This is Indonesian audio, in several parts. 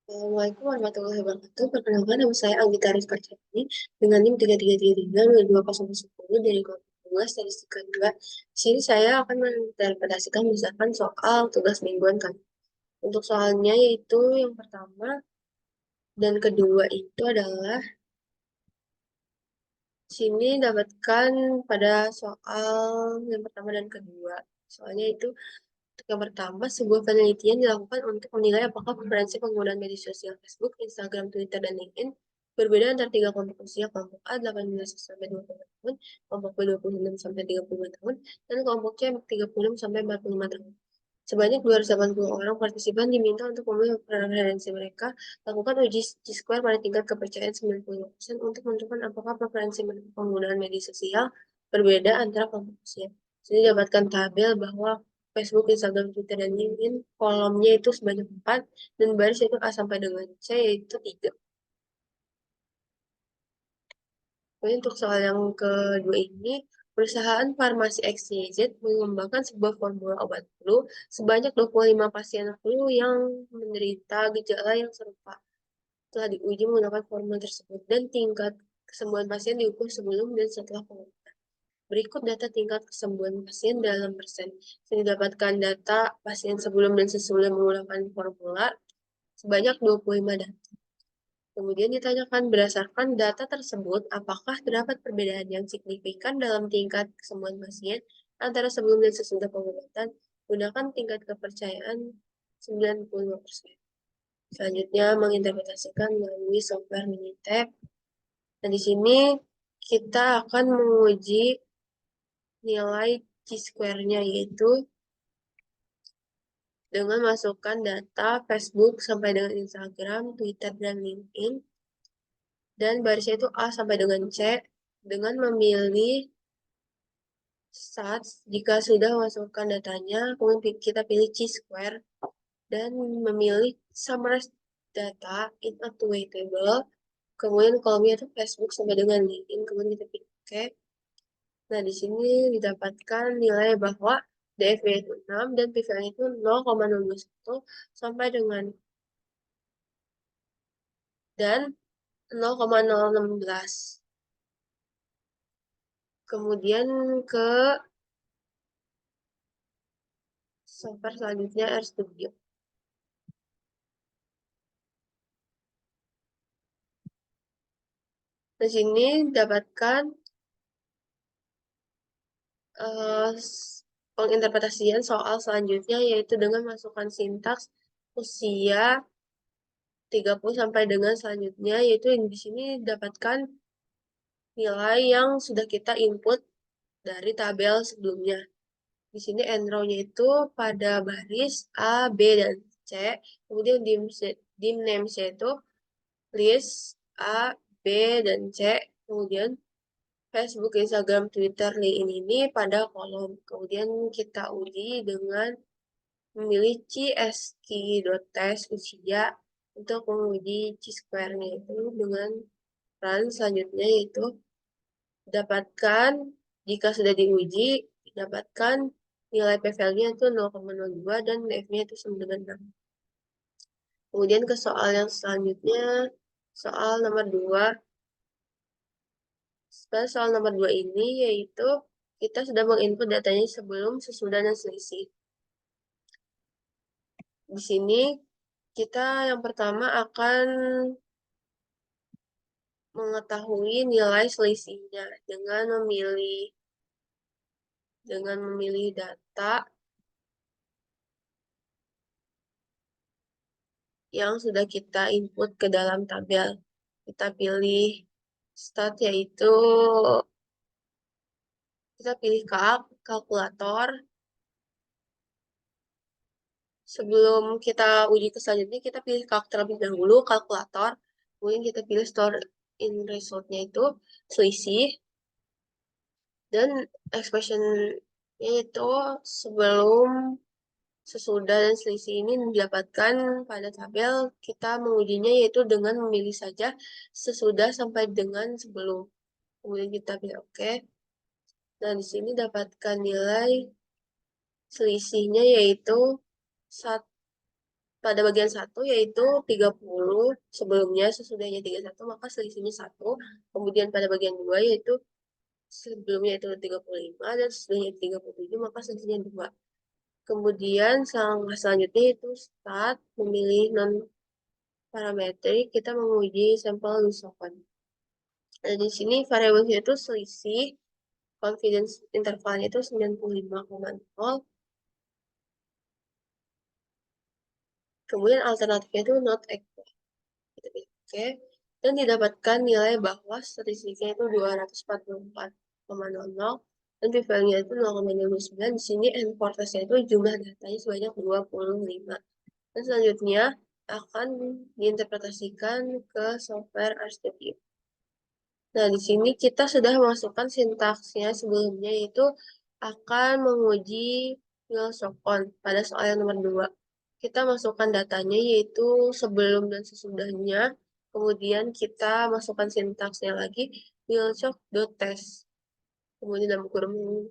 Assalamualaikum warahmatullahi wabarakatuh. Perkenalkan, nama saya Anggita Rizka Chandni dengan NIM 3333 dari kelompok 2 Statistika 2. Di sini saya akan menginterpretasikan misalkan soal tugas mingguan kami. Untuk soalnya yaitu yang pertama dan kedua itu adalah sini dapatkan pada soal yang pertama dan kedua. Soalnya itu untuk yang pertama, sebuah penelitian dilakukan untuk menilai apakah preferensi penggunaan media sosial Facebook, Instagram, Twitter, dan LinkedIn berbeda antara tiga kelompok usia, kelompok A 18 sampai 25 tahun, kelompok B 26 sampai 35 tahun, dan kelompok C 36 sampai 45 tahun. Sebanyak 280 orang partisipan diminta untuk memilih preferensi mereka, lakukan uji T-square pada tingkat kepercayaan 90% untuk menentukan apakah preferensi penggunaan media sosial berbeda antara kelompok usia. Jadi dapatkan tabel bahwa Facebook, Instagram, Twitter, dan LinkedIn kolomnya itu sebanyak 4 dan baris itu A sampai dengan C yaitu 3. Kemudian untuk soal yang kedua ini, perusahaan farmasi XYZ mengembangkan sebuah formula obat flu sebanyak 25 pasien flu yang menderita gejala yang serupa. Telah diuji menggunakan formula tersebut dan tingkat kesembuhan pasien diukur sebelum dan setelah pengobatan. Berikut data tingkat kesembuhan pasien dalam persen. Saya didapatkan data pasien sebelum dan sesudah menggunakan formula sebanyak 25 data. Kemudian ditanyakan berdasarkan data tersebut, apakah terdapat perbedaan yang signifikan dalam tingkat kesembuhan pasien antara sebelum dan sesudah pengobatan? Gunakan tingkat kepercayaan 95%. Selanjutnya menginterpretasikan melalui software Minitab. Nah, di sini kita akan menguji nilai T-square-nya yaitu dengan masukkan data Facebook sampai dengan Instagram, Twitter, dan LinkedIn. Dan barisnya itu A sampai dengan C dengan memilih stats. Jika sudah masukkan datanya, kemudian kita pilih Chi-square dan memilih summarize data in a two-way table. Kemudian kolomnya itu Facebook sampai dengan LinkedIn, kemudian kita pilih OK. Nah, di sini didapatkan nilai bahwa DFV itu 6 dan PVL itu 0,021 sampai dengan dan 0,016. Kemudian ke software selanjutnya RStudio. Di sini dapatkan penginterpretasian soal selanjutnya yaitu dengan masukkan sintaks usia 30 sampai dengan selanjutnya yaitu di sini dapatkan nilai yang sudah kita input dari tabel sebelumnya. Di sini end row-nya itu pada baris A, B, dan C. Kemudian dim names-nya itu list A, B, dan C. Kemudian Facebook, Instagram, Twitter, LinkedIn ini pada kolom. Kemudian kita uji dengan memilih CSK.test usia untuk menguji Chi-square-nya itu dengan run selanjutnya yaitu dapatkan jika sudah diuji dapatkan nilai PVL-nya itu 0,02 dan F-nya itu sama dengan 6. Kemudian ke soal yang selanjutnya, soal nomor 2. Soal nomor 2 ini yaitu kita sudah menginput datanya sebelum, sesudah, dan selisih. Di sini kita yang pertama akan mengetahui nilai selisihnya dengan memilih data yang sudah kita input ke dalam tabel. Kita pilih stat yaitu kita pilih kalkulator. Sebelum kita uji ke selanjutnya, kita pilih terlebih dahulu kalkulator. Kemudian kita pilih store in result-nya itu selisih. Dan expression-nya itu sebelum, sesudah, dan selisih ini didapatkan pada tabel. Kita mengujinya yaitu dengan memilih saja sesudah sampai dengan sebelum. Kemudian kita pilih OK. Nah, di sini dapatkan nilai selisihnya yaitu pada bagian 1 yaitu 30, sebelumnya sesudahnya 31 maka selisihnya 1. Kemudian pada bagian 2 yaitu sebelumnya itu 35 dan sesudahnya 37 maka selisihnya 2. Kemudian selanjutnya itu start, memilih non parametrik, kita menguji sampel Lusofon. Nah, di sini variabelnya itu selisih, confidence intervalnya itu 95,0. Kemudian alternatifnya itu not equal. Oke. Dan didapatkan nilai bahwa statistiknya itu 244,00 dan p-value-nya itu 0,09. Di sini n testnya itu jumlah datanya sebanyak 25. Dan selanjutnya akan diinterpretasikan ke software RStudio. Nah, di sini kita sudah memasukkan sintaksnya sebelumnya, yaitu akan menguji Wilson pada soal yang nomor 2. Kita masukkan datanya, yaitu sebelum dan sesudahnya. Kemudian kita masukkan sintaksnya lagi, wilcock.test. Kemudian dalam kurung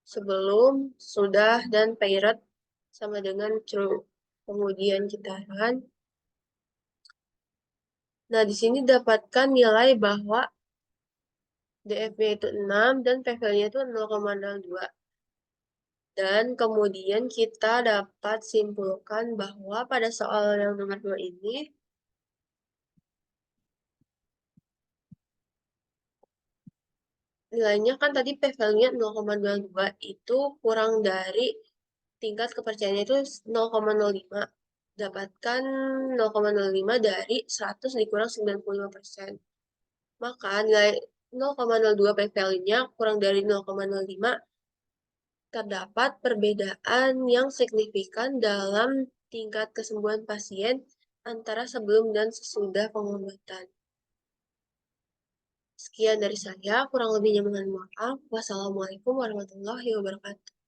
sebelum, sudah, dan paired sama dengan true. Kemudian kita run. Nah, di sini dapatkan nilai bahwa DF-nya itu 6 dan PV-nya itu 0,02. Dan kemudian kita dapat simpulkan bahwa pada soal yang nomor 2 ini, nilainya kan tadi p-value-nya 0,22, itu kurang dari tingkat kepercayaannya itu 0,05. Dapatkan 0,05 dari 100 dikurang 95%. Maka nilai 0,02 p-value-nya kurang dari 0,05, terdapat perbedaan yang signifikan dalam tingkat kesembuhan pasien antara sebelum dan sesudah pengobatan. Sekian dari saya, kurang lebihnya mohon maaf. Wassalamualaikum warahmatullahi wabarakatuh.